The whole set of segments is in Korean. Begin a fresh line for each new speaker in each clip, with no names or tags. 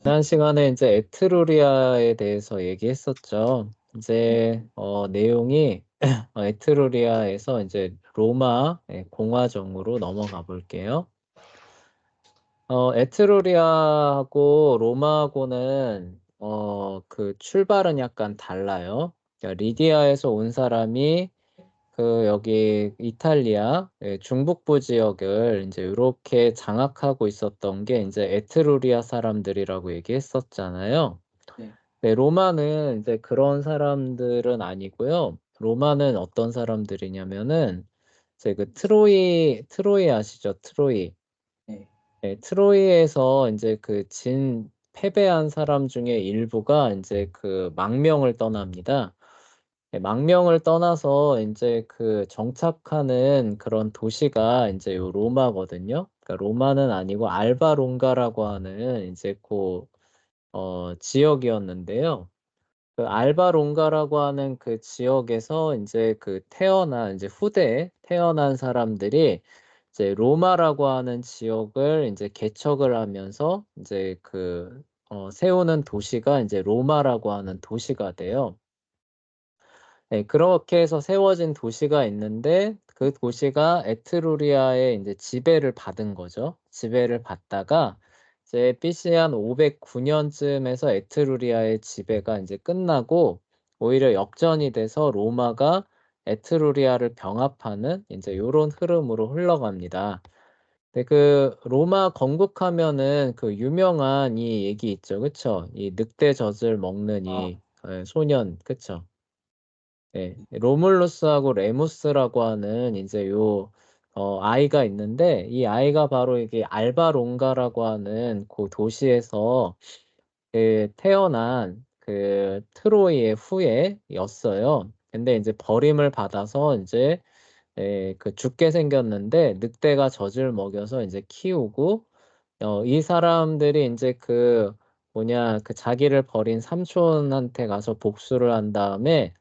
지난 시간에 이제 에트루리아에 대해서 얘기했었죠. 이제 내용이 에트루리아에서 이제 로마 공화정으로 넘어가 볼게요. 에트루리아하고 로마하고는 그 출발은 약간 달라요. 그러니까 리디아에서 온 사람이 그 여기 이탈리아 중북부 지역을 이제 이렇게 장악하고 있었던 게 이제 에트루리아 사람들이라고 얘기했었잖아요.
네.
네, 로마는 이제 그런 사람들은 아니고요. 로마는 어떤 사람들이냐면은 이제 그 트로이 아시죠? 트로이.
네.
네, 트로이에서 이제 그 패배한 사람 중에 일부가 이제 그 망명을 떠납니다. 네, 망명을 떠나서 이제 그 정착하는 그런 도시가 이제 요 로마거든요. 그러니까 로마는 아니고 알바 롱가라고 하는 이제 그 지역이었는데요. 그 알바 롱가라고 하는 그 지역에서 이제 그 이제 후대에 태어난 사람들이 이제 로마라고 하는 지역을 이제 개척을 하면서 이제 세우는 도시가 이제 로마라고 하는 도시가 돼요. 네, 그렇게 해서 세워진 도시가 있는데 그 도시가 에트루리아의 이제 지배를 받은 거죠. 지배를 받다가 이제 BC 한 509년쯤에서 에트루리아의 지배가 이제 끝나고 오히려 역전이 돼서 로마가 에트루리아를 병합하는 이제 요런 흐름으로 흘러갑니다. 네, 그 로마 건국하면은 그 유명한 이 얘기 있죠. 그쵸? 이 늑대 젖을 먹는
아,
이 소년. 그쵸? 네, 로물루스하고 레무스라고 하는 이제 아이가 있는데 이 아이가 바로 이게 알바롱가라고 하는 그 도시에서 그 태어난 그 트로이의 후예였어요. 근데 이제 버림을 받아서 이제 그 죽게 생겼는데 늑대가 젖을 먹여서 이제 키우고 이 사람들이 이제 그 자기를 버린 삼촌한테 가서 복수를 한 다음에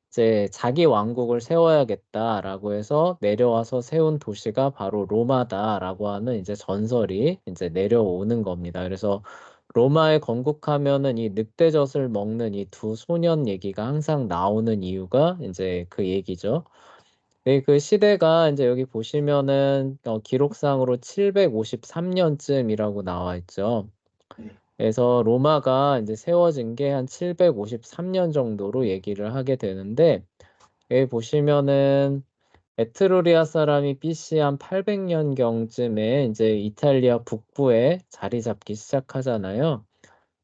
이제 자기 왕국을 세워야겠다라고 해서 내려와서 세운 도시가 바로 로마다라고 하는 이제 전설이 이제 내려오는 겁니다. 그래서 로마에 건국하면은 이 늑대젖을 먹는 이 두 소년 얘기가 항상 나오는 이유가 이제 그 얘기죠. 네, 그 시대가 이제 여기 보시면은 기록상으로 753년쯤이라고 나와 있죠.
네.
그래서 로마가 이제 세워진 게 한 753년 정도로 얘기를 하게 되는데 여기 보시면은 에트루리아 사람이 BC 한 800년경쯤에 이제 이탈리아 북부에 자리 잡기 시작하잖아요.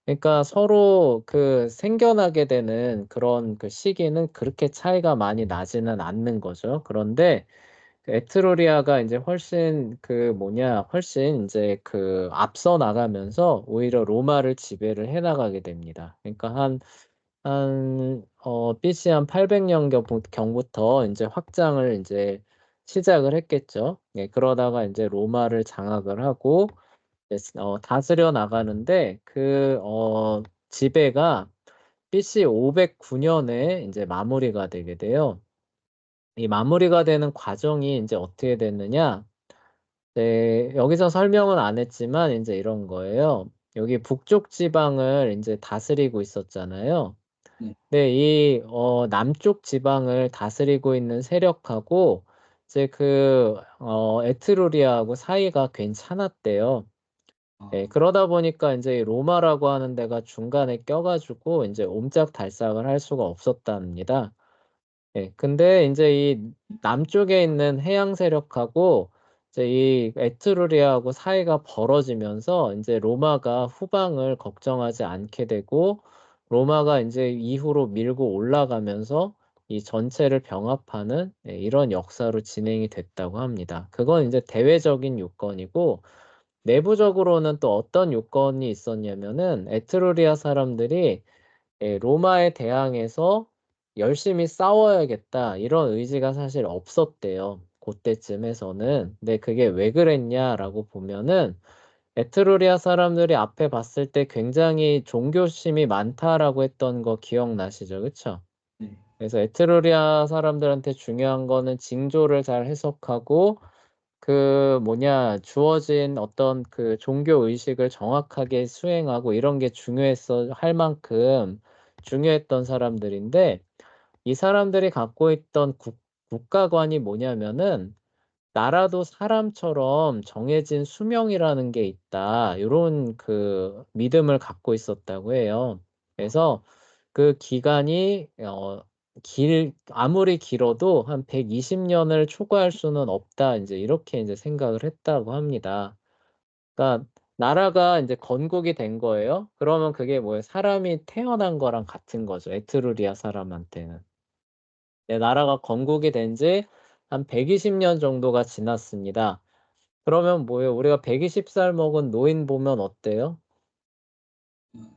그러니까 서로 그 생겨나게 되는 그런 그 시기는 그렇게 차이가 많이 나지는 않는 거죠. 그런데 그 에트루리아가 이제 훨씬 이제 그 앞서 나가면서 오히려 로마를 지배를 해 나가게 됩니다. 그러니까 BC 한 800년 경부터 이제 확장을 이제 시작을 했겠죠. 예, 그러다가 이제 로마를 장악을 하고 다스려 나가는데 지배가 BC 509년에 이제 마무리가 되게 돼요. 이 마무리가 되는 과정이 이제 어떻게 됐느냐? 네, 여기서 설명은 안 했지만 이제 이런 거예요. 여기 북쪽 지방을 이제 다스리고 있었잖아요.
네.
네, 이 남쪽 지방을 다스리고 있는 세력하고 이제 에트루리아하고 사이가 괜찮았대요. 네,
아,
그러다 보니까 이제 로마라고 하는 데가 중간에 껴가지고 이제 옴짝달싹을 할 수가 없었답니다. 예. 근데 인제 이 남쪽에 있는 해양 세력하고 이제 이 에트루리아하고 사이가 벌어지면서 인제 로마가 후방을 걱정하지 않게 되고 로마가 인제 이후로 밀고 올라가면서 이 전체를 병합하는 이런 역사로 진행이 됐다고 합니다. 그건 인제 대외적인 요건이고 내부적으로는 또 어떤 요건이 있었냐면은 에트루리아 사람들이 로마에 대항해서 '열심히 싸워야겠다.' 이런 의지가 사실 없었대요, 고때쯤에서는. 근데 그게 왜 그랬냐라고 보면은 에트루리아 사람들이 앞에 봤을 때 굉장히 '종교심이 많다.'라고 했던 거 기억나시죠? 그쵸?
네.
그래서 에트루리아 사람들한테 중요한 거는 징조를 잘 해석하고 그 뭐냐 주어진 어떤 그 종교 의식을 정확하게 수행하고 이런 게 중요했어 할 만큼 중요했던 사람들인데 이 사람들이 갖고 있던 국가관이 뭐냐면은 '나라도 사람처럼 정해진 수명이라는 게 있다.' 요런 그 믿음을 갖고 있었다고 해요. 그래서 그 기간이 아무리 길어도 한 120 년을 초과할 수는 없다 인제 이렇게 인제 생각을 했다고 합니다. 그러니까 나라가 인제 건국이 된 거예요. 그러면 그게 뭐예요? 사람이 태어난 거랑 같은 거죠, 에트루리아 사람한테는. 네, 나라가 건국이 된 지 한 120년 정도가 지났습니다. 그러면 뭐예요? 우리가 120살 먹은 노인 보면 어때요?
음.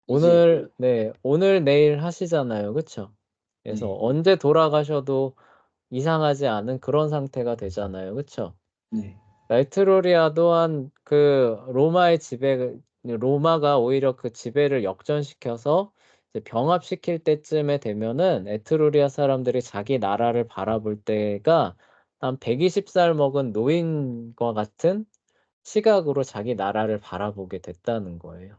이제
오늘 내일 하시잖아요. 그쵸? 그래서
네.
언제 돌아가셔도 이상하지 않은 그런 상태가 되잖아요. 그쵸?
네.
에트루리아 또한 그 로마의 로마가 오히려 그 지배를 역전시켜서 이제 병합시킬 때쯤에 되면은 에트루리아 사람들이 자기 나라를 바라볼 때가 한 120살 먹은 노인과 같은 시각으로 자기 나라를 바라보게 됐다는 거예요.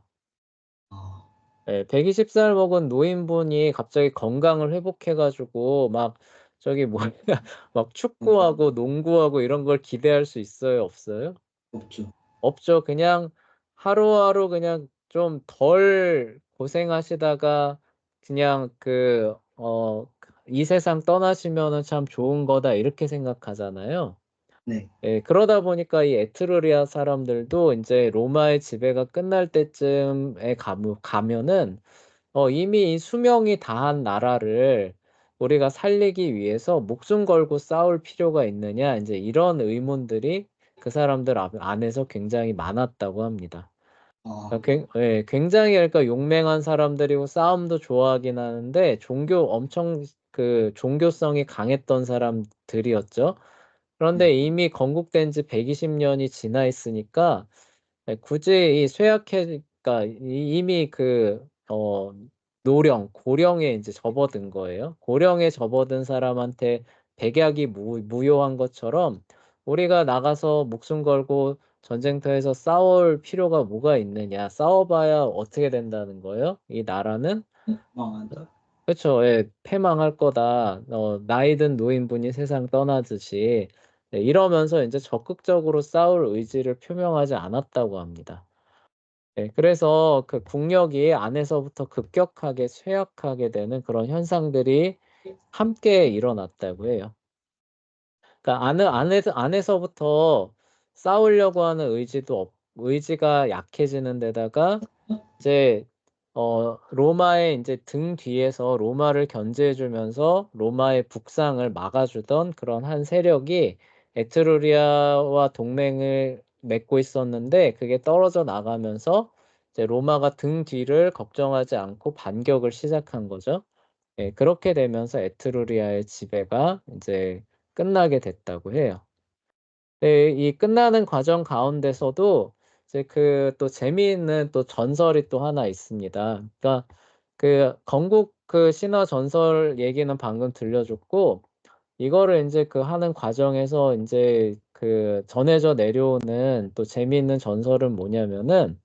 아.
예. 120살 먹은 노인분이 갑자기 건강을 회복해 가지고 막 저기 뭐냐 막
네.
축구하고 농구하고 이런 걸 기대할 수 있어요? 없어요?
없죠.
없죠. 그냥 하루하루 그냥 좀 덜 고생하시다가 그냥 이 세상 떠나시면은 '참 좋은 거다.' 이렇게 생각하잖아요.
네.
예. 그러다 보니까 이 에트루리아 사람들도 인제 로마의 지배가 끝날 때쯤에 가면은 이미 이 수명이 다한 나라를 우리가 살리기 위해서 '목숨 걸고 싸울 필요가 있느냐.' 인제 이런 의문들이 그 사람들 안에서 굉장히 많았다고 합니다.
아.
굉장히 그러니까 용맹한 사람들이고 싸움도 좋아하긴 하는데 종교성이 강했던 사람들이었죠. 그런데
네.
이미 건국된 지 120 년이 지나 있으니까 굳이 이 그러니까 이미 고령에 인제 접어든 거예요. 고령에 접어든 사람한테 백약이 무효한 것처럼 우리가 나가서 목숨 걸고 전쟁터에서 싸울 필요가 뭐가 있느냐. 싸워 봐야 어떻게 된다는 거예요? 이 나라는
망한다.
그쵸. 예. "패망할 거다." 나이 든 노인분이 세상 떠나듯이 이러면서 인제 적극적으로 싸울 의지를 표명하지 않았다고 합니다. 예. 그래서 그 국력이 안에서부터 급격하게 쇠약하게 되는 그런 현상들이 함께 일어났다고 해요. 그러니까 안에서부터 싸우려고 하는 의지가 약해지는 데다가 이제 로마의 인제 등 뒤에서 로마를 견제해 주면서 로마의 북상을 막아 주던 그런 한 세력이 에트루리아와 동맹을 맺고 있었는데 그게 떨어져 나가면서 이제 로마가 등 뒤를 걱정하지 않고 반격을 시작한 거죠. 예. 그렇게 되면서 에트루리아의 지배가 인제 끝나게 됐다고 해요. 네. 이 끝나는 과정 가운데서도 이제 또 재미있는 또 전설이 또 하나 있습니다. 그러니까 그 건국 신화 전설 얘기는 방금 들려줬고 이거를 인제 하는 과정에서 인제 전해져 내려오는 또 재미있는 전설은 뭐냐면은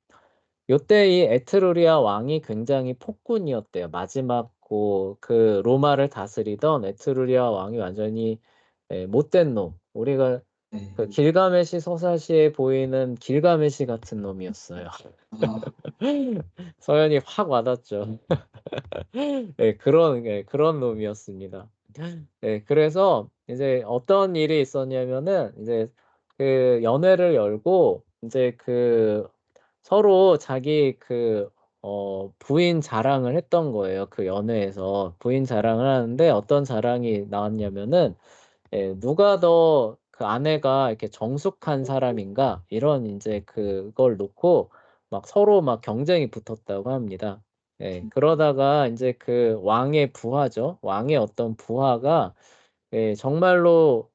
요때 이 에트루리아 왕이 굉장히 폭군이었대요. 마지막 로마를 다스리던 에트루리아 왕이 완전히 못된 놈. 우리가
네.
길가메시 서사시에 보이는 길가메시 같은 놈이었어요.
아.
서연이 확 와닿죠. 그런 놈이었습니다. 그래서 이제 어떤 일이 있었냐면은 이제 연회를 열고 인제 서로 자기 부인 자랑을 했던 거예요, 그 연회에서. 부인 자랑을 하는데 어떤 자랑이 나왔냐면은 "누가 더 아내가 이렇게 정숙한 사람인가?" 이런 인제 그걸 놓고 막 서로 막 경쟁이 붙었다고 합니다. 그러다가 인제 왕의 부하죠. 왕의 어떤 부하가 정말로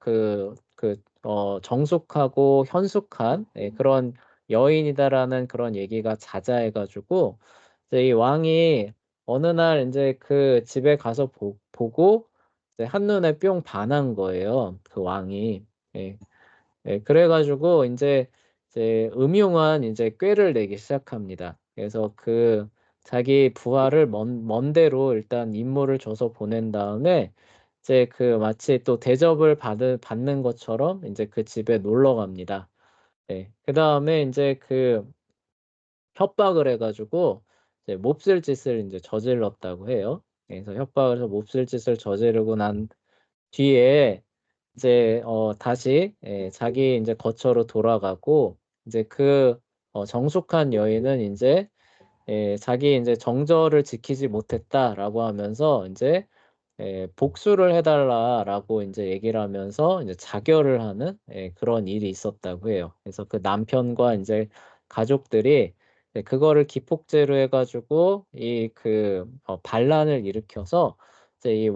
정숙하고 현숙한 그런 여인이다라는 그런 얘기가 자자해 가지고 이제 이 왕이 어느 날 인제 집에 가서 보고 이제 한눈에 뿅 반한 거예요, 그 왕이. 예. 예, 그래 가지고 이제 음흉한 이제 꾀를 내기 시작합니다. 그래서 그 자기 부하를 먼 데로 일단 임무를 줘서 보낸 다음에 이제 그 마치 또 대접을 받는 것처럼 인제 그 집에 놀러 갑니다. 네. 그다음에 인제 그 협박을 해 가지고 이제 몹쓸 짓을 인제 저질렀다고 해요. 그래서 협박을 해서 몹쓸 짓을 저지르고 난 뒤에 이제 다시 자기 인제 거처로 돌아가고 이제 그 정숙한 여인은 인제 자기 인제 "정절을 지키지 못했다."라고 하면서 인제 "복수를 해 달라."라고 인제 얘기를 하면서 이제 자결을 하는 그런 일이 있었다고 해요. 그래서 그 남편과 인제 가족들이 그거를 기폭제로 해 가지고 반란을 일으켜서 이제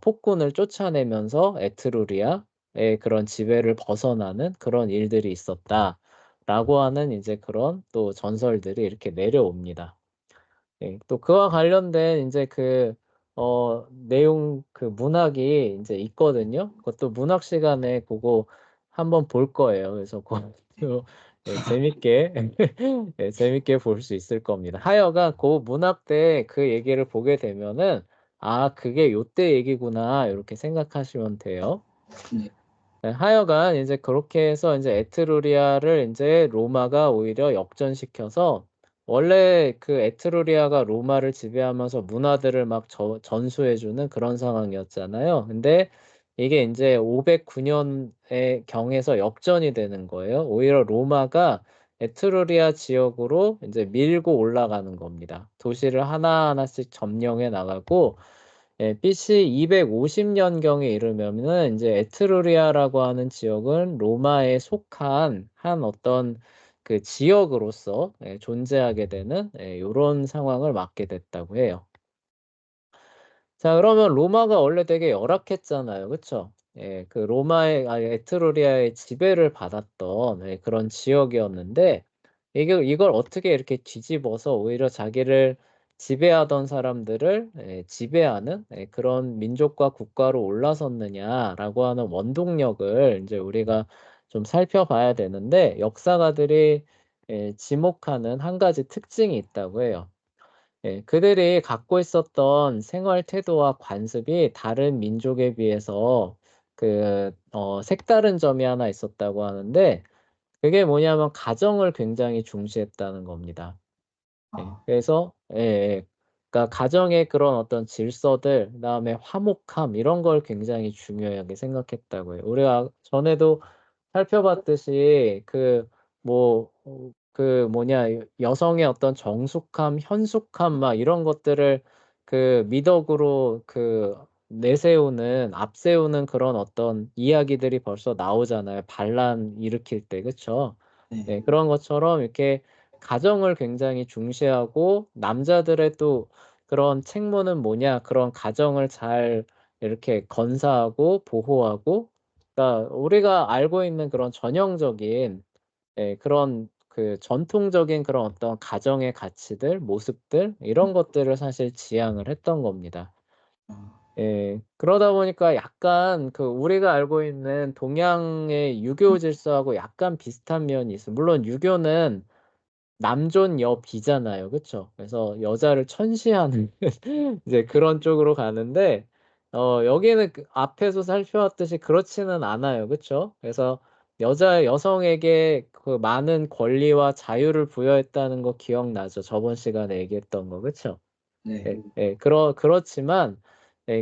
폭군을 쫓아내면서 에트루리아의 그런 지배를 벗어나는 그런 일들이 있었다라고 하는 이제 그런 또 전설들이 이렇게 내려옵니다. 예. 또 그와 관련된 인제 내용 문학이 인제 있거든요. 그것도 문학 시간에 고거 한번 볼 거예요. 그래서
네.
그것도 예 재밌게 예 재밌게 볼 수 있을 겁니다. 하여간 고 문학 때 그 얘기를 보게 되면은 '아 그게 요때 얘기구나.' 요렇게 생각하시면 돼요.
네.
네, 하여간 인제 그렇게 해서 인제 에트루리아를 인제 로마가 오히려 역전시켜서 원래 그 에트루리아가 로마를 지배하면서 문화들을 막 전수해 주는 그런 상황이었잖아요. 근데 이게 인제 509 년의 경에서 역전이 되는 거예요. 오히려 로마가 에트루리아 지역으로 인제 밀고 올라가는 겁니다. 도시를 하나하나씩 점령해 나가고 BC 250 년경에 이르면은 인제 에트루리아라고 하는 지역은 로마에 속한 한 어떤 그 지역으로서 존재하게 되는 요런 상황을 맞게 됐다고 해요. 자 그러면 로마가 원래 되게 열악했잖아요. 그쵸? 예. 그 에트루리아의 지배를 받았던 그런 지역이었는데 이걸 어떻게 이렇게 뒤집어서 오히려 자기를 지배하던 사람들을 지배하는 그런 민족과 국가로 올라섰느냐라고 하는 원동력을 인제 우리가 좀 살펴봐야 되는데 역사가들이 지목하는 한 가지 특징이 있다고 해요. 예. 그들이 갖고 있었던 생활 태도와 관습이 다른 민족에 비해서 색다른 점이 하나 있었다고 하는데 그게 뭐냐면 가정을 굉장히 중시했다는 겁니다. 예.
아.
그래서 예예. 그러니까 가정의 그런 어떤 질서들 그다음에 화목함 이런 걸 굉장히 중요하게 생각했다고 해요. 우리가 전에도 살펴봤듯이 여성의 어떤 정숙함, 현숙함 막 이런 것들을 미덕으로 내세우는 앞세우는 그런 어떤 이야기들이 벌써 나오잖아요, 반란 일으킬 때. 그쵸?
네.
네. 그런 것처럼 이렇게 가정을 굉장히 중시하고 남자들의 또 그런 책무는 뭐냐 그런 가정을 잘 이렇게 건사하고 보호하고 그러니까 우리가 알고 있는 그런 전형적인 그런 전통적인 그런 어떤 가정의 가치들, 모습들 이런 것들을 사실 지향을 했던 겁니다.
아.
예. 그러다 보니까 약간 우리가 알고 있는 동양의 유교 질서하고 약간 비슷한 면이 있어요. 물론 유교는 남존 여비잖아요. 그쵸? 그래서 여자를 천시하는 이제 그런 쪽으로 가는데 여기는 앞에서 살펴봤듯이 그렇지는 않아요. 그쵸? 그래서 여성에게 많은 권리와 자유를 부여했다는 거 기억나죠? 저번 시간에 얘기했던 거. 그쵸?
네.
예 예. 그렇지만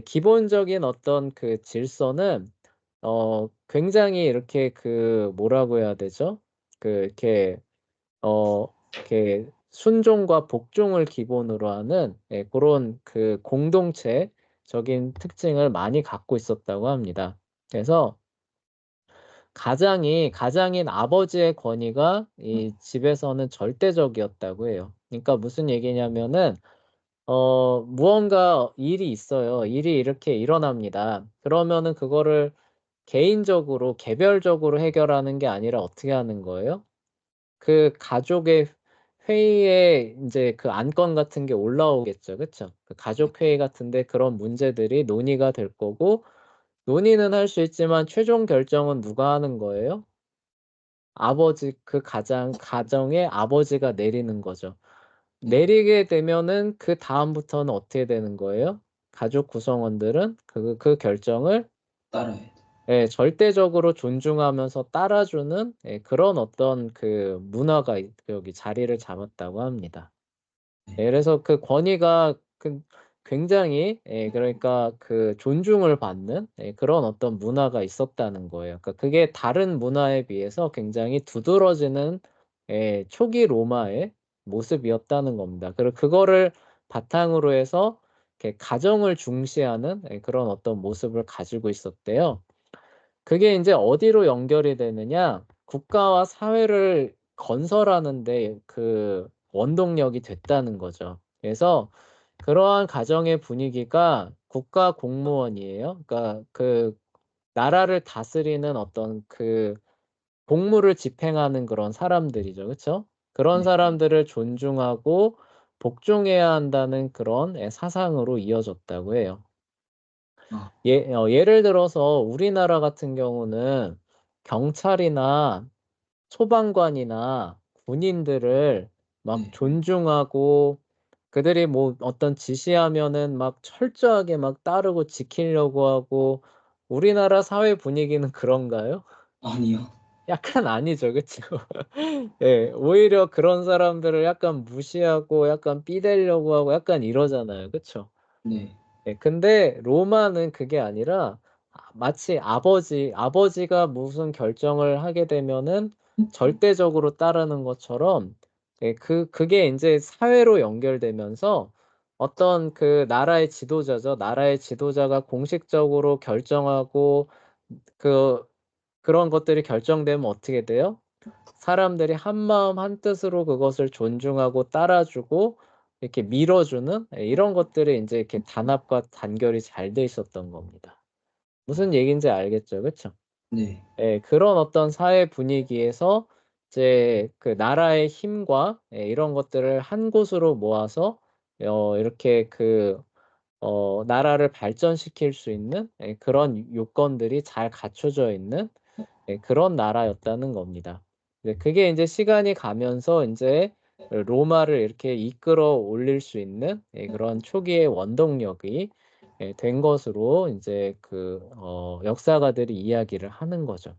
기본적인 어떤 질서는 굉장히 이렇게 뭐라고 해야 되죠? 이렇게 어 순종과 복종을 기본으로 하는 고런 공동체적인 특징을 많이 갖고 있었다고 합니다. 그래서 가장인 아버지의 권위가 이 집에서는 절대적이었다고 해요. 그러니까 무슨 얘기냐면은 무언가 일이 있어요. 일이 이렇게 일어납니다. 그러면은 그거를 개인적으로 개별적으로 해결하는 게 아니라 어떻게 하는 거예요? 가족의 회의에 인제 안건 같은 게 올라오겠죠. 그쵸? 가족 회의 같은 데 그런 문제들이 논의가 될 거고 논의는 할 수 있지만 최종 결정은 누가 하는 거예요? 아버지 그 가정의 아버지가 내리는 거죠.
네.
내리게 되면은 그다음부터는 어떻게 되는 거예요? 가족 구성원들은 그 결정을
따라야 돼.
예 절대적으로 존중하면서 따라주는 예 그런 어떤 그 문화가 여기 자리를 잡았다고 합니다.
네.
예 그래서 그 권위가 굉장히 예 그러니까 그 존중을 받는 예 그런 어떤 문화가 있었다는 거예요. 그러니까 그게 다른 문화에 비해서 굉장히 두드러지는 예 초기 로마의 모습이었다는 겁니다. 그리고 그거를 바탕으로 해서 이렇게 가정을 중시하는 예 그런 어떤 모습을 가지고 있었대요. 그게 인제 어디로 연결이 되느냐 국가와 사회를 건설하는 데 그 원동력이 됐다는 거죠. 그래서 그러한 가정의 분위기가 국가 공무원이에요. 그러니까 그 나라를 다스리는 어떤 그 공무를 집행하는 그런 사람들이죠. 그쵸? 그런
네.
사람들을 존중하고 복종해야 한다는 그런 예 사상으로 이어졌다고 해요.
아
예를 들어서 우리나라 같은 경우는 경찰이나 소방관이나 군인들을 막
네.
존중하고 그들이 뭐 어떤 지시하면은 막 철저하게 막 따르고 지키려고 하고 우리나라 사회 분위기는 그런가요?
아니요.
약간 아니죠. 그쵸? 예. 오히려 그런 사람들을 약간 무시하고 약간 삐대려고 하고 약간 이러잖아요. 그쵸?
네.
예 근데 로마는 그게 아니라 마치 아버지가 무슨 결정을 하게 되면은 절대적으로 따르는 것처럼 예 그게 인제 사회로 연결되면서 어떤 그 나라의 지도자죠. 나라의 지도자가 공식적으로 결정하고 그 그런 것들이 결정되면 어떻게 돼요? 사람들이 한마음 한뜻으로 그것을 존중하고 따라주고 이렇게 밀어주는 예 이런 것들이 인제 이렇게 단합과 단결이 잘 돼 있었던 겁니다. 무슨 얘기인지 알겠죠? 그쵸?
네.
예. 그런 어떤 사회 분위기에서 이제 그 나라의 힘과 예 이런 것들을 한 곳으로 모아서 이렇게 나라를 발전시킬 수 있는 예 그런 요건들이 잘 갖춰져 있는 예 그런 나라였다는 겁니다. 네 그게 인제 시간이 가면서 인제 로마를 이렇게 이끌어 올릴 수 있는 예 그런 초기의 원동력이 예 된 것으로 인제 역사가들이 이야기를 하는 거죠.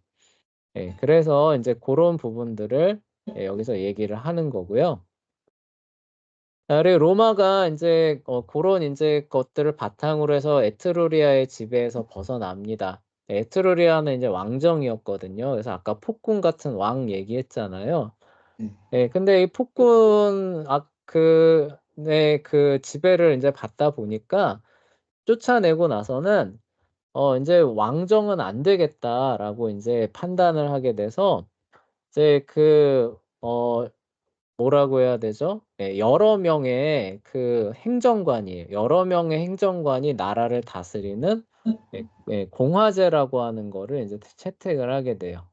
예 그래서 인제 고런 부분들을 예 여기서 얘기를 하는 거고요. 그리고 로마가 인제 고런 인제 것들을 바탕으로 해서 에트루리아의 지배에서 벗어납니다. 에트루리아는 인제 왕정이었거든요. 그래서 아까 폭군 같은 왕 얘기했잖아요.
네.
예 근데 이 폭군 네 그 지배를 인제 받다 보니까 쫓아내고 나서는 인제 '왕정은 안 되겠다.'라고 인제 판단을 하게 돼서 이제 뭐라고 해야 되죠? 예 여러 명의 여러 명의 행정관이 나라를 다스리는 공화제라고 하는 거를 인제 채택을 하게 돼요.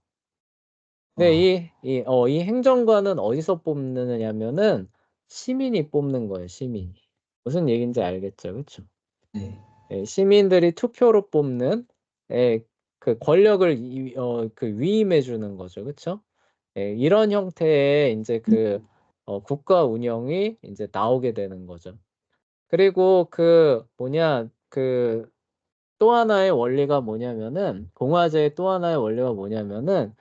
근데
아
이 행정관은 어디서 뽑느냐면은 시민이 뽑는 거예요, 시민이. 무슨 얘기인지 알겠죠? 그쵸?
네.
예 시민들이 투표로 뽑는 예 권력을 위임해 주는 거죠. 그쵸? 예 이런 형태의 인제 국가 운영이 인제 나오게 되는 거죠. 그리고 또 하나의 원리가 뭐냐면은 공화제의 또 하나의 원리가 뭐냐면은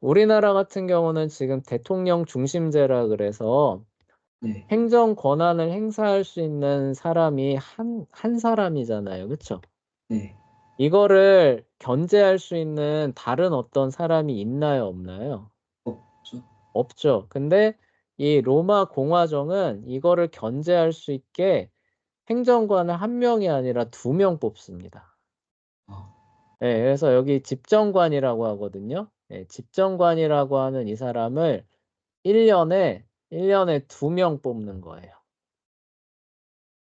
우리나라 같은 경우는 지금 대통령 중심제라 그래서
네.
행정 권한을 행사할 수 있는 사람이 한 사람이잖아요. 그쵸?
네.
이거를 견제할 수 있는 다른 어떤 사람이 있나요, 없나요?
없죠.
없죠. 근데 이 로마 공화정은 이거를 견제할 수 있게 행정관을 한 명이 아니라 두 명 뽑습니다.
아
예 그래서 여기 집정관이라고 하거든요. 예 집정관이라고 하는 이 사람을 1 년에 두 명 뽑는 거예요.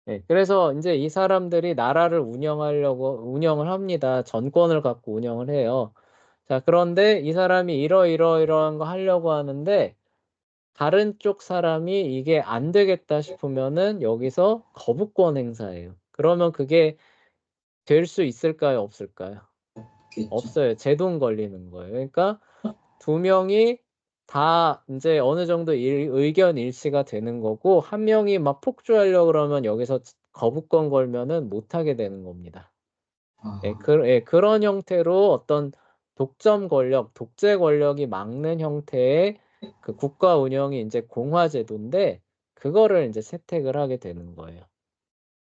예 그래서 인제 이 사람들이 나라를 운영을 합니다. 전권을 갖고 운영을 해요. 자 그런데 이 사람이 이러이러이러한 거 하려고 하는데 다른 쪽 사람이 이게 안 되겠다 싶으면은 여기서 거부권 행사해요. 그러면 그게 될 수 있을까요? 없을까요?
없겠죠.
없어요. 제동 걸리는 거예요. 그러니까 두 명이 다 인제 어느 정도 의견 일치가 되는 거고 한 명이 막 폭주하려고 그러면 여기서 거부권 걸면은 못 하게 되는 겁니다.
아.
그런 형태로 어떤 독점 권력, 독재 권력이 막는 형태의 그 국가 운영이 인제 공화 제도인데 그거를 인제 채택을 하게 되는 거예요.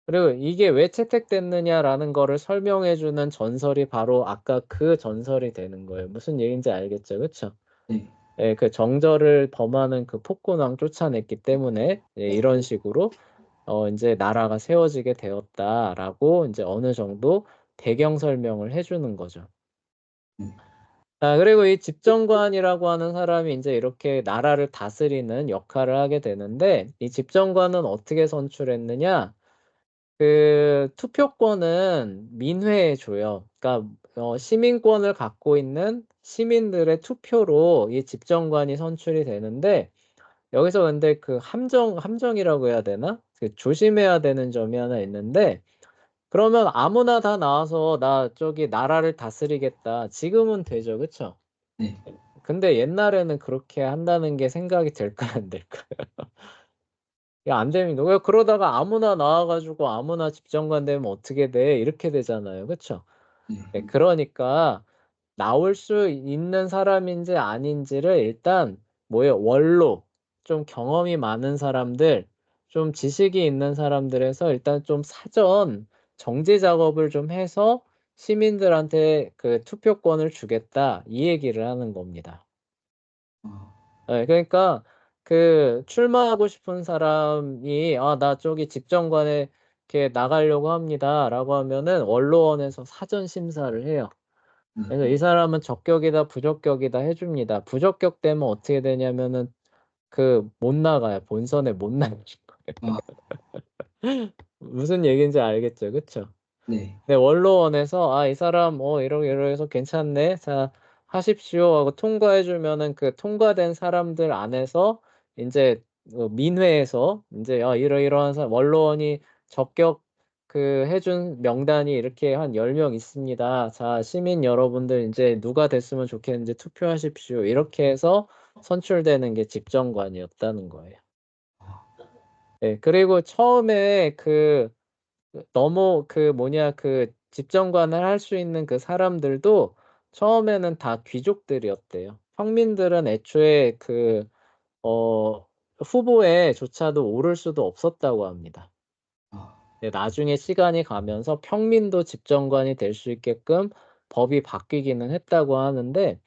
그리고 이게 왜 채택됐느냐라는 거를 설명해 주는 전설이 바로 아까 그 전설이 되는 거예요. 무슨 얘기인지 알겠죠? 그쵸?
네.
예, 그 정절을 범하는 그 폭군왕 쫓아냈기 때문에 예, 이런 식으로 인제 "나라가 세워지게 되었다."라고 인제 어느 정도 배경 설명을 해 주는 거죠.
네.
그리고 이 집정관이라고 하는 사람이 인제 이렇게 나라를 다스리는 역할을 하게 되는데 이 집정관은 어떻게 선출했느냐? 그 투표권은 민회에 줘요. 그러니까 시민권을 갖고 있는 시민들의 투표로 이 집정관이 선출이 되는데 여기서 근데 그 함정이라고 해야 되나? 그 조심해야 되는 점이 하나 있는데 그러면 아무나 다 나와서 "나 저기 나라를 다스리겠다." 지금은 되죠. 그쵸?
네.
근데 옛날에는 그렇게 한다는 게 생각이 될까요 안 될까요? 야 안 됩니다. 왜 그러다가 아무나 나와 가지고 "아무나 집정관 되면 어떻게 돼?" 이렇게 되잖아요. 그쵸?
네.
예, 그러니까 나올 수 있는 사람인지 아닌지를 일단 뭐예요? 원로, 좀 경험이 많은 사람들, 좀 지식이 있는 사람들에서 일단 좀 사전 정지 작업을 좀 해서 시민들한테 그 "투표권을 주겠다." 이 얘기를 하는 겁니다.
아.
예, 그러니까 그 출마하고 싶은 사람이 "아 나 저기 집정관에 이렇게 나가려고 합니다."라고 하면은 원로원에서 사전 심사를 해요. 그래서 이 사람은 적격이다 부적격이다 해 줍니다. 부적격되면 어떻게 되냐면은 그 못 나가요. 본선에 못 나가는 거예요.
아.
무슨 얘기인지 알겠죠? 그쵸?
네.
네, 원로원에서 '아 이 사람 이러이러해서 괜찮네. 자 하십시오.' 하고 통과해 주면은 그 통과된 사람들 안에서 인제 민회에서 인제 이러이러한 원로원이 적격 그 해준 명단이 이렇게 한 10명 있습니다. 자 시민 여러분들 인제 누가 됐으면 좋겠는지 투표하십시오." 이렇게 해서 선출되는 게 집정관이었다는 거예요.
아.
예. 그리고 처음에 너무 그 집정관을 할 수 있는 그 사람들도 처음에는 다 귀족들이었대요. 평민들은 애초에 후보에조차도 오를 수도 없었다고 합니다.
아.
네, 나중에 시간이 가면서 평민도 집정관이 될 수 있게끔 법이 바뀌기는 했다고 하는데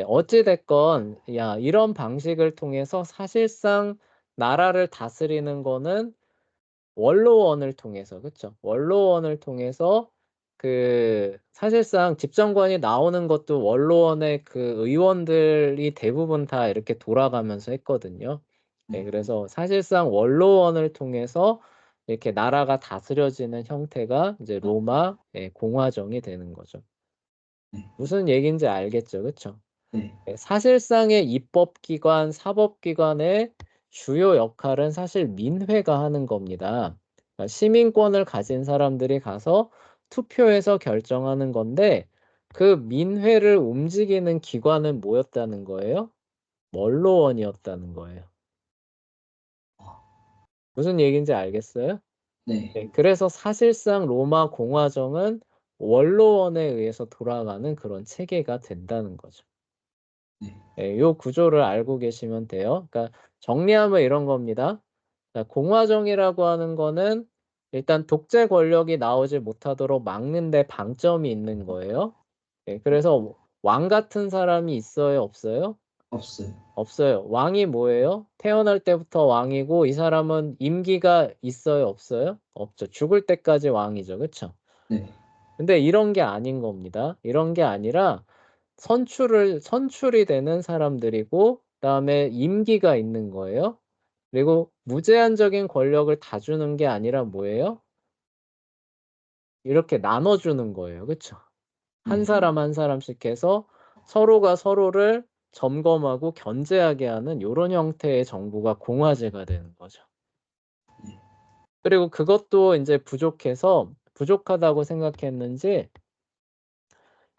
어찌 됐건 이런 방식을 통해서 사실상 나라를 다스리는 거는 원로원을 통해서 그쵸. 원로원을 통해서 사실상 집정관이 나오는 것도 원로원의 그 의원들이 대부분 다 이렇게 돌아가면서 했거든요. 예,
네.
그래서 사실상 원로원을 통해서 이렇게 나라가 다스려지는 형태가 이제 로마 공화정이 되는 거죠.
네.
무슨 얘기인지 알겠죠? 그쵸?
네.
사실상의 입법기관, 사법기관의 주요 역할은 사실 민회가 하는 겁니다. 그러니까 시민권을 가진 사람들이 가서 투표해서 결정하는 건데 그 민회를 움직이는 기관은 뭐였다는 거예요? 원로원이었다는 거예요.
아.
무슨 얘기인지 알겠어요?
네.
네, 그래서 사실상 로마 공화정은 원로원에 의해서 돌아가는 그런 체계가 된다는 거죠.
네.
요 구조를 알고 계시면 돼요. 그러니까 정리하면 이런 겁니다. 자, 공화정이라고 하는 거는 일단 독재 권력이 나오지 못하도록 막는 데 방점이 있는 거예요. 예, 그래서 왕 같은 사람이 있어요, 없어요?
없어요.
없어요. 왕이 뭐예요? 태어날 때부터 왕이고 이 사람은 임기가 있어요, 없어요? 없죠. 죽을 때까지 왕이죠. 그쵸?
네.
근데 이런 게 아닌 겁니다. 이런 게 아니라 선출이 되는 사람들이고 그다음에 임기가 있는 거예요. 그리고 무제한적인 권력을 다 주는 게 아니라 뭐예요? 이렇게 나눠 주는 거예요. 그쵸? 한
네.
사람 한 사람씩 해서 서로가 서로를 점검하고 견제하게 하는 요런 형태의 정부가 공화제가 되는 거죠.
네.
그리고 그것도 인제 부족하다고 생각했는지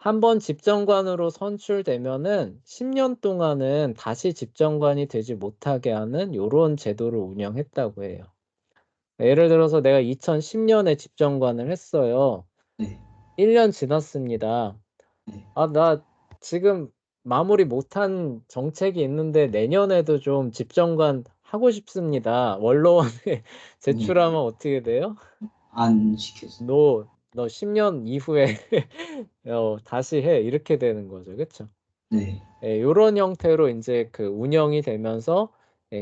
한번 집정관으로 선출되면은 10년 동안은 다시 집정관이 되지 못하게 하는 요런 제도를 운영했다고 해요. 예를 들어서 내가 2010년에 집정관을 했어요.
네.
1년 지났습니다.
네.
나 지금 마무리 못한 정책이 있는데 내년에도 좀 집정관 하고 싶습니다. 원로원에
네.
제출하면 어떻게 돼요?
안 시켰어요.
너 10년 이후에 다시 해. 이렇게 되는 거죠. 그쵸?
네.
예, 요런 형태로 이제 그 운영이 되면서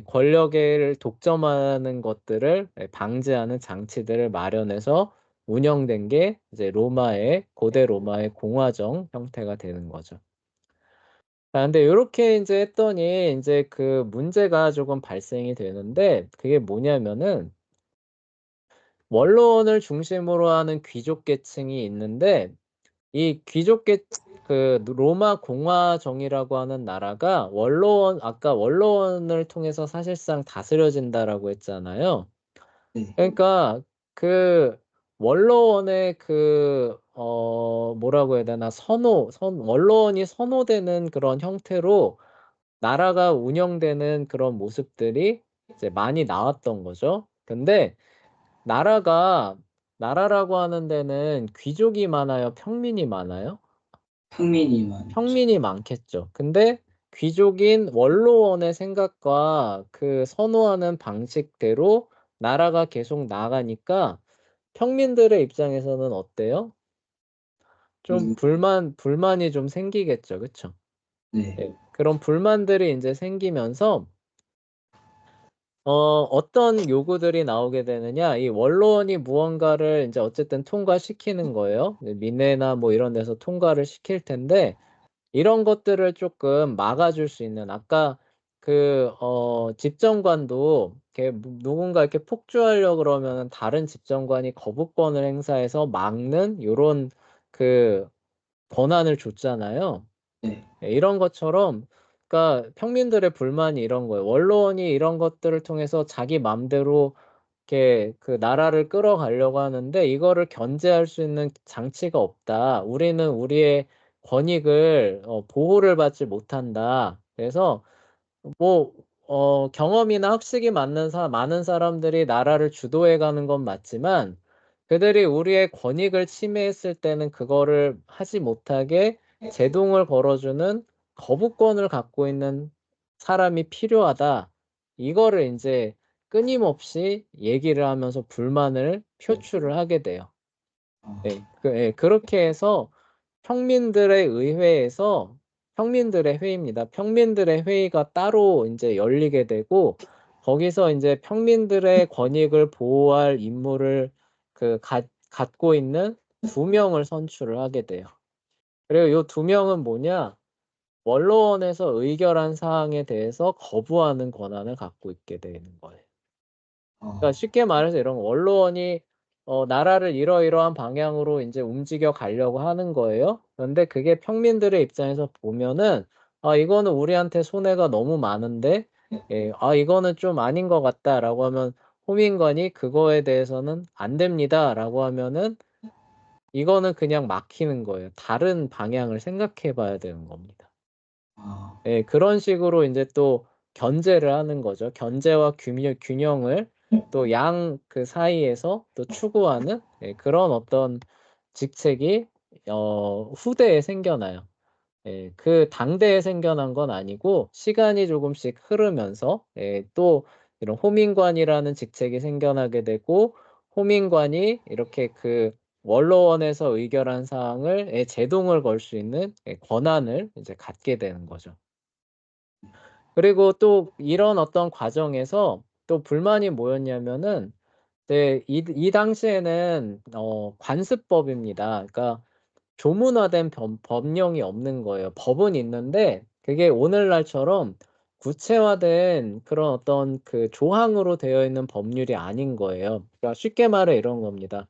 권력을 독점하는 것들을 방지하는 장치들을 마련해서 운영된 게 이제 고대 로마의 공화정 형태가 되는 거죠. 근데 요렇게 이제 했더니 이제 그 문제가 조금 발생이 되는데 그게 뭐냐면은 원로원을 중심으로 하는 귀족 계층이 있는데 이 그 로마 공화정이라고 하는 나라가 아까 원로원을 통해서 사실상 다스려진다라고 했잖아요.
네.
그러니까 그 원로원의 뭐라고 해야 되나 원로원이 선호되는 그런 형태로 나라가 운영되는 그런 모습들이 이제 많이 나왔던 거죠. 근데 나라라고 하는 데는 귀족이 많아요, 평민이 많아요?
평민이 많죠.
평민이 많겠죠. 근데 귀족인 원로원의 생각과 그 선호하는 방식대로 나라가 계속 나가니까 평민들의 입장에서는 어때요? 좀
음,
불만이 좀 생기겠죠. 그쵸?
네.
예. 그런 불만들이 인제 생기면서 어떤 요구들이 나오게 되느냐. 이 원로원이 무언가를 인제 어쨌든 통과시키는 거예요. 민회나 뭐 이런 데서 통과를 시킬 텐데 이런 것들을 쪼끔 막아줄 수 있는 아까 집정관도 이렇게 누군가 이렇게 폭주하려고 그러면은 다른 집정관이 거부권을 행사해서 막는 요런 그 권한을 줬잖아요.
네.
예, 이런 것처럼 그러니까 평민들의 불만이 이런 거예요. 원로원이 이런 것들을 통해서 자기 맘대로 이렇게 그 나라를 끌어가려고 하는데 이거를 견제할 수 있는 장치가 없다. 우리는 우리의 권익을 보호를 받지 못한다. 그래서 뭐 경험이나 학식이 많은 사람들이 나라를 주도해 가는 건 맞지만 그들이 우리의 권익을 침해했을 때는 그거를 하지 못하게 제동을 걸어 주는 거부권을 갖고 있는 사람이 필요하다. 이거를 인제 끊임없이 얘기를 하면서 불만을 표출을 하게 돼요.
아,
그렇게 해서 평민들의 의회에서 평민들의 회의입니다. 평민들의 회의가 따로 인제 열리게 되고 거기서 인제 평민들의 권익을 보호할 임무를 갖고 있는 2명을 선출을 하게 돼요. 그리고 요 2명은 뭐냐? 원로원에서 의결한 사항에 대해서 거부하는 권한을 갖고 있게 되는 거예요. 그러니까
아,
쉽게 말해서 이런 원로원이 나라를 이러이러한 방향으로 인제 움직여 가려고 하는 거예요. 그런데 그게 평민들의 입장에서 보면은 '아 이거는 우리한테 손해가 너무 많은데 예 이거는 좀 아닌 것 같다.'라고 하면 호민관이 "그거에 대해서는 안 됩니다."라고 하면은 이거는 그냥 막히는 거예요. 다른 방향을 생각해 봐야 되는 겁니다.
아,
예. 그런 식으로 인제 또 견제를 하는 거죠. 견제와 균형을 또 사이에서 또 추구하는 그런 어떤 직책이 후대에 생겨나요. 그 당대에 생겨난 건 아니고 시간이 조금씩 흐르면서 또 이런 호민관이라는 직책이 생겨나게 되고 호민관이 이렇게 원로원에서 의결한 사항을 제동을 걸 수 있는 권한을 이제 갖게 되는 거죠. 그리고 또 이런 어떤 과정에서 또 불만이 뭐였냐면은 이 당시에는 관습법입니다. 그러니까 조문화된 법령이 없는 거예요. 법은 있는데 그게 오늘날처럼 구체화된 그런 어떤 조항으로 되어 있는 법률이 아닌 거예요. 그러니까 쉽게 말해 이런 겁니다.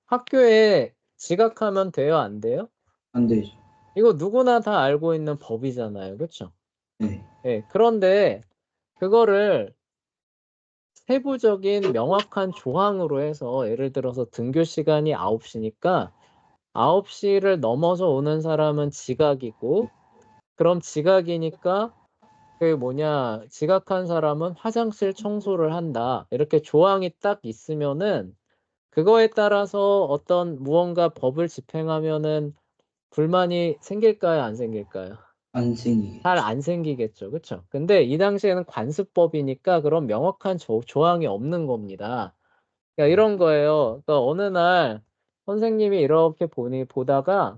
학교에 지각하면 돼요, 안 돼요?
안 되죠.
이거 누구나 다 알고 있는 법이잖아요. 그쵸?
네.
예. 그런데 그거를 세부적인 명확한 조항으로 해서 예를 들어서 등교 시간이 9시 시니까 9시를 넘어서 오는 사람은 지각이고, 그럼 지각이니까 지각한 사람은 화장실 청소를 한다. 이렇게 조항이 딱 있으면은 그거에 따라서 어떤 무언가 법을 집행하면은 불만이 생길까요? 안 생길까요?
안
잘
생기겠죠.
안 생기겠죠. 그쵸? 근데 이 당시에는 관습법이니까 그런 명확한 조항이 없는 겁니다. 그러니까 이런 거예요. 그러니까 어느 날 선생님이 이렇게 보다가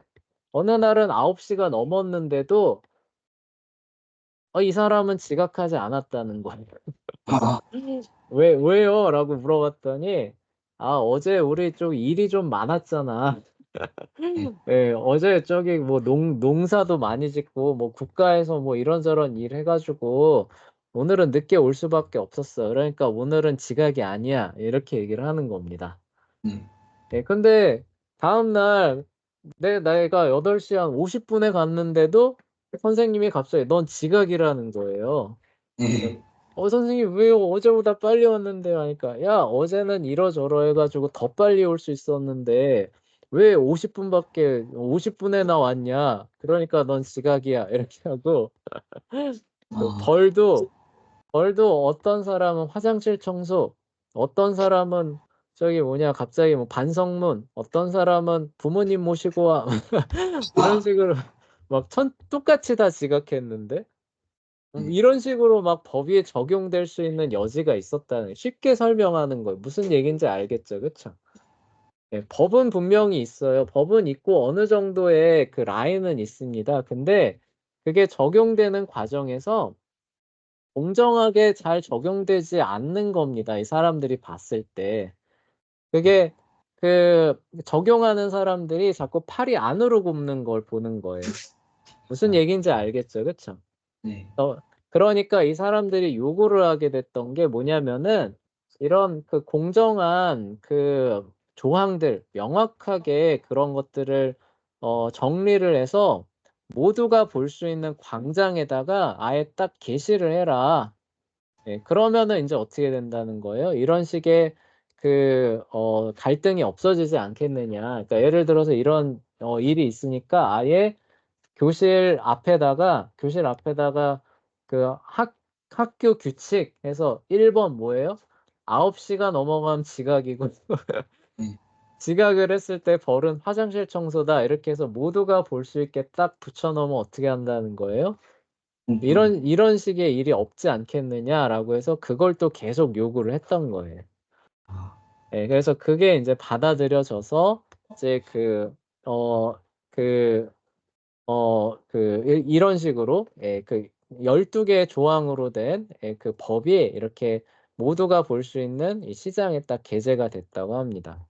어느 날은 9시가 넘었는데도 이 사람은 지각하지 않았다는 거예요.
아,
왜요? 라고 물어봤더니, 어제 우리 좀 일이 좀 많았잖아.
네,
예, 어제 저기 뭐 농사도 많이 짓고, 뭐 국가에서 뭐 이런저런 일 해가지고, 오늘은 늦게 올 수밖에 없었어. 그러니까 오늘은 지각이 아니야. 이렇게 얘기를 하는 겁니다.
네,
예, 근데 다음날 내가 8시 한 50분에 갔는데도 선생님이 갑자기 넌 지각이라는 거예요.
네.
선생님 왜요? 어제보다 빨리 왔는데요. 하니까 야, 어제는 이러저러 해가지고 더 빨리 올 수 있었는데 왜 50분에 나 왔냐? 그러니까 넌 지각이야. 이렇게 하고 그
아,
벌도 어떤 사람은 화장실 청소, 어떤 사람은 갑자기 뭐 반성문, 어떤 사람은 부모님 모시고 와. 이런 식으로 막 똑같이 다 지각했는데
네,
이런 식으로 막 법이 적용될 수 있는 여지가 있었다는 쉽게 설명하는 거예요. 무슨 얘기인지 알겠죠? 그쵸? 예, 법은 분명히 있어요. 법은 있고 어느 정도의 그 라인은 있습니다. 근데 그게 적용되는 과정에서 공정하게 잘 적용되지 않는 겁니다. 이 사람들이 봤을 때. 그게 적용하는 사람들이 자꾸 팔이 안으로 굽는 걸 보는 거예요. 무슨
아,
얘기인지 알겠죠? 그쵸?
네,
그러니까 이 사람들이 요구를 하게 됐던 게 뭐냐면은 이런 공정한 조항들, 명확하게 그런 것들을 정리를 해서 모두가 볼 수 있는 광장에다가 아예 딱 게시를 해라. 예, 그러면은 인제 어떻게 된다는 거예요? 이런 식의 갈등이 없어지지 않겠느냐. 그러니까 예를 들어서 이런 일이 있으니까 아예 교실 앞에다가 그 학교 규칙 해서 1번 뭐예요? 9시가 넘어가면 지각이고
네.
지각을 했을 때 벌은 화장실 청소다. 이렇게 해서 모두가 볼 수 있게 딱 붙여 놓으면 어떻게 한다는 거예요?
공평.
"이런 식의 일이 없지 않겠느냐."라고 해서 그걸 또 계속 요구를 했던 거예요.
아,
예, 그래서 그게 인제 받아들여져서 이제 어 그 이런 식으로 12 개의 조항으로 된 법이 이렇게 모두가 볼 수 있는 이 시장에 딱 게재가 됐다고 합니다.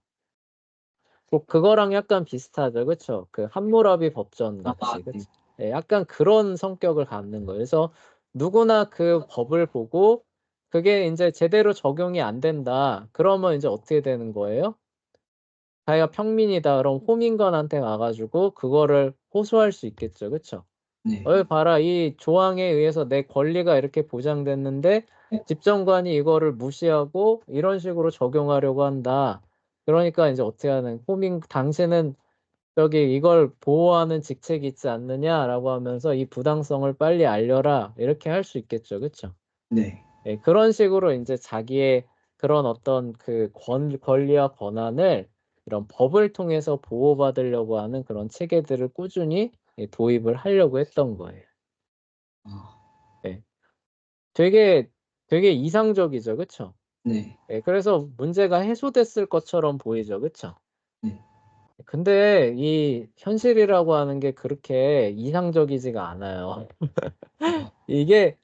뭐 그거랑 약간 비슷하죠. 그쵸? 함무라비 법전
아,
같이.
네,
그쵸? 예, 약간 그런 성격을 갖는 거예요. 그래서 누구나 그 법을 보고 그게 인제 제대로 적용이 안 된다. 그러면 인제 어떻게 되는 거예요? 자기가 평민이다. 그럼 호민관한테 가 가지고 그거를 호소할 수 있겠죠. 그쵸?
네,
봐라. 이 조항에 의해서 내 권리가 이렇게 보장됐는데 집정관이 이거를 무시하고 이런 식으로 적용하려고 한다. 그러니까 인제 어떻게 하는 "당신은 이걸 보호하는 직책이 있지 않느냐?"라고 하면서 "이 부당성을 빨리 알려라." 이렇게 할 수 있겠죠. 그쵸?
네.
예, 그런 식으로 인제 자기의 그런 어떤 권리와 권한을 이런 법을 통해서 보호받으려고 하는 그런 체계들을 꾸준히 도입을 하려고 했던 거예요.
아,
예. 되게, 되게 이상적이죠. 그쵸?
네,
예, 그래서 문제가 해소됐을 것처럼 보이죠. 그쵸?
네.
근데 이 현실이라고 하는 게 그렇게 이상적이지가 않아요.
아,
이게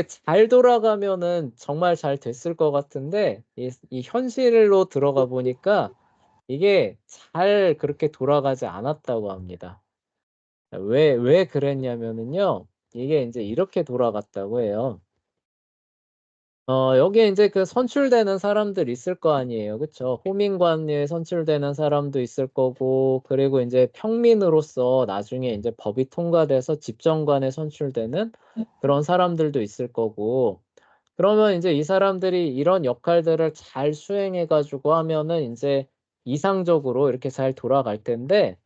잘 돌아가면은 정말 잘 됐을 것 같은데 이 현실로 들어가 보니까 이게 잘 그렇게 돌아가지 않았다고 합니다. 왜 그랬냐면은요. 이게 인제 이렇게 돌아갔다고 해요. 여기에 인제 선출되는 사람들이 있을 거 아니에요. 그쵸? 호민관리에 선출되는 사람도 있을 거고 그리고 인제 평민으로서 나중에 인제 법이 통과돼서 집정관에 선출되는 그런 사람들도 있을 거고 그러면 인제 이 사람들이 이런 역할들을 잘 수행해 가지고 하면은 인제 이상적으로 이렇게 잘 돌아갈 텐데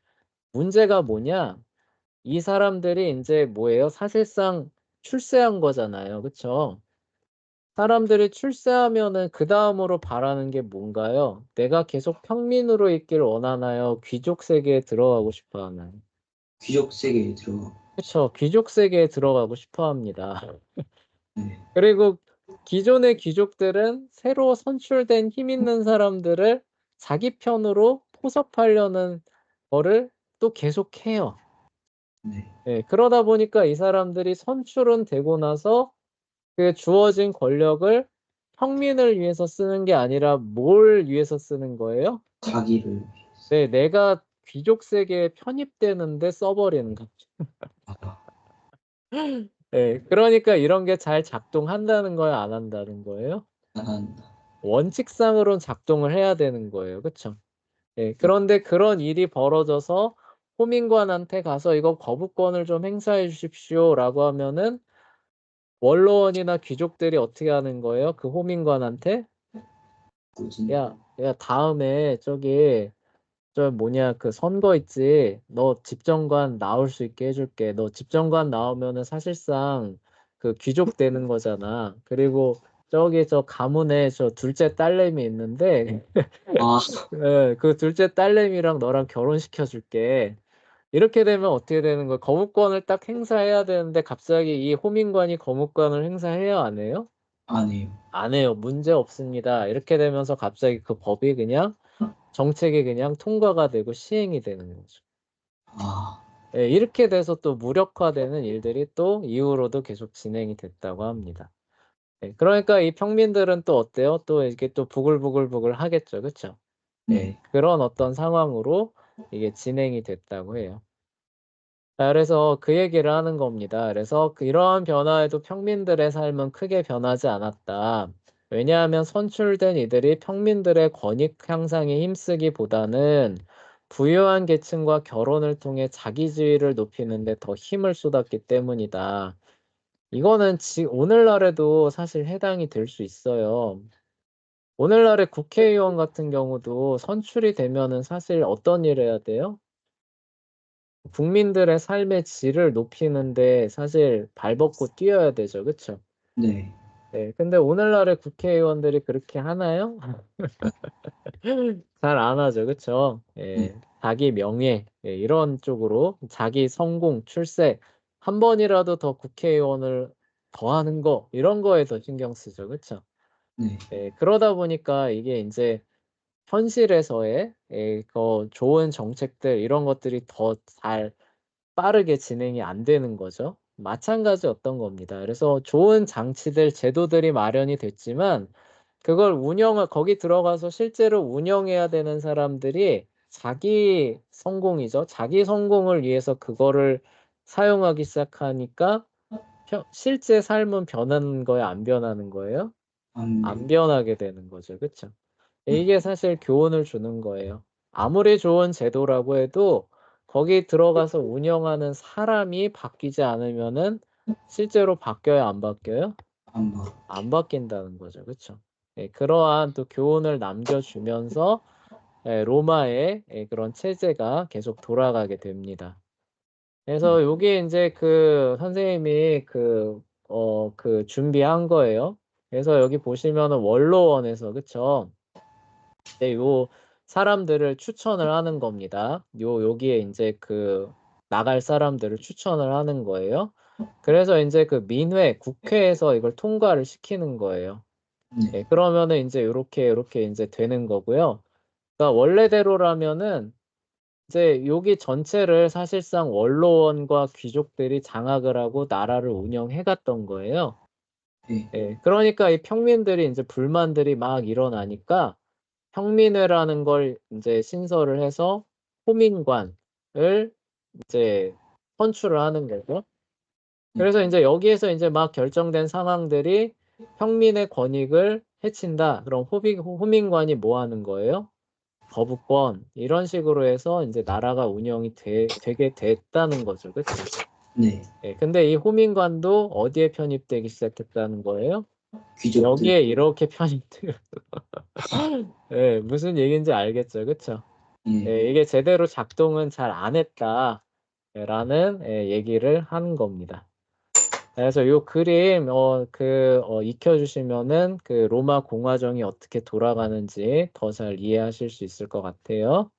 문제가 뭐냐? 이 사람들이 인제 뭐예요? 사실상 출세한 거잖아요. 그쵸? 사람들이 출세하면은 그다음으로 바라는 게 뭔가요? 내가 계속 평민으로 있길 원하나요? 귀족 세계에 들어가고 싶어 하나요?
귀족 세계에 들어가.
그쵸. 귀족 세계에 들어가고 싶어 합니다.
네.
그리고 기존의 귀족들은 새로 선출된 힘 있는 사람들을 자기 편으로 포섭하려는 거를 또 계속해요.
네.
예. 그러다 보니까 이 사람들이 선출은 되고 나서 그 주어진 권력을 평민을 위해서 쓰는 게 아니라 뭘 위해서 쓰는 거예요?
자기를 위해서.
네. 내가 귀족 세계에 편입되는데 써 버리는 거죠.
아.
예. 그러니까 이런 게 잘 작동한다는 거예요, 안 한다는 거예요?
안 한다.
원칙상으로는 작동을 해야 되는 거예요. 그쵸? 예.
네.
그런데 그런 일이 벌어져서 호민관한테 가서 "이거 거부권을 좀 행사해 주십시오."라고 하면은 원로원이나 귀족들이 어떻게 하는 거예요? 그 호민관한테
꾸준히.
"야 다음에 저기 저 뭐냐 그 선거 있지. 너 집정관 나올 수 있게 해 줄게. 너 집정관 나오면은 사실상 그 귀족 되는 거잖아. 그리고 저기 저 가문에 저 둘째 딸내미 있는데
아.
예 그 둘째 딸내미랑 너랑 결혼시켜 줄게." 이렇게 되면 어떻게 되는 거예요? 거부권을 딱 행사해야 되는데 갑자기 이 호민관이 거부권을 행사해요, 안 해요?
안 해요.
안 해요. "문제 없습니다." 이렇게 되면서 갑자기 그 법이 그냥 정책이 그냥 통과가 되고 시행이 되는 거죠.
아.
예 이렇게 돼서 또 무력화되는 일들이 또 이후로도 계속 진행이 됐다고 합니다. 예 그러니까 이 평민들은 또 어때요? 또 이렇게 또 부글부글부글 하겠죠. 그쵸? 예
네.
그런 어떤 상황으로 이게 진행이 됐다고 해요. 자 그래서 그 얘기를 하는 겁니다. 그래서 "이러한 변화에도 평민들의 삶은 크게 변하지 않았다. 왜냐하면 선출된 이들이 평민들의 권익 향상에 힘쓰기보다는 부유한 계층과 결혼을 통해 자기주의를 높이는 데 더 힘을 쏟았기 때문이다." 이거는 오늘날에도 사실 해당이 될 수 있어요. 오늘날의 국회의원 같은 경우도 선출이 되면은 사실 어떤 일을 해야 돼요? 국민들의 삶의 질을 높이는 데 사실 발벗고 뛰어야 되죠. 그쵸?
네.
네. 근데 오늘날의 국회의원들이 그렇게 하나요? 잘 안 하죠. 그쵸?
네.
예. 자기 명예 이런 쪽으로 자기 성공, 출세 한 번이라도 더 국회의원을 더 하는 거 이런 거에 더 신경 쓰죠. 그쵸?
네.
예. 그러다 보니까 이게 인제 현실에서의 좋은 정책들 이런 것들이 더 잘 빠르게 진행이 안 되는 거죠. 마찬가지였던 겁니다. 그래서 좋은 장치들 제도들이 마련이 됐지만 그걸 거기 들어가서 실제로 운영해야 되는 사람들이 자기 성공이죠. 자기 성공을 위해서 그거를 사용하기 시작하니까 실제 삶은 변하는 거예요, 안 변하는 거예요?
안
안
변.
변하게 되는 거죠. 그쵸?
네.
이게 사실 교훈을 주는 거예요. 아무리 좋은 제도라고 해도 거기 들어가서 운영하는 사람이 바뀌지 않으면은 실제로 바뀌어요, 안 바뀌어요?
안 봐.
안 바뀐다는 거죠. 그쵸? 예 그러한 또 교훈을 남겨주면서 로마의 그런 체제가 계속 돌아가게 됩니다.
네.
그래서 요게 인제 그 선생님이 준비한 거예요. 그래서 여기 보시면은 원로원에서 그쵸? 네 요 사람들을 추천을 하는 겁니다. 여기에 인제 나갈 사람들을 추천을 하는 거예요. 그래서 인제 그 민회, 국회에서 이걸 통과를 시키는 거예요.
네.
예 그러면은 인제 요렇게 인제 되는 거고요. 그러니까 원래대로라면은 이제 여기 전체를 사실상 원로원과 귀족들이 장악을 하고 나라를 운영해 갔던 거예요.
네.
예. 그러니까 이 평민들이 인제 불만들이 막 일어나니까 평민회라는 걸 인제 신설을 해서 호민관을 이제 선출을 하는 거죠.
네.
그래서 인제 여기에서 인제 막 결정된 상황들이 평민의 권익을 해친다. 그럼 호민관이 뭐 하는 거예요? 거부권 이런 식으로 해서 인제 나라가 운영이 되게 됐다는 거죠. 그쵸?
네.
예. 근데 이 호민관도 어디에 편입되기 시작했다는 거예요?
귀족들.
여기에 이렇게 편입돼요. 예. 무슨 얘기인지 알겠죠. 그쵸?
예.
이게 제대로 작동은 잘 안 했다라는 얘기를 하는 겁니다. 그래서 요 그림 익혀 주시면은 그 로마 공화정이 어떻게 돌아가는지 더 잘 이해하실 수 있을 것 같아요.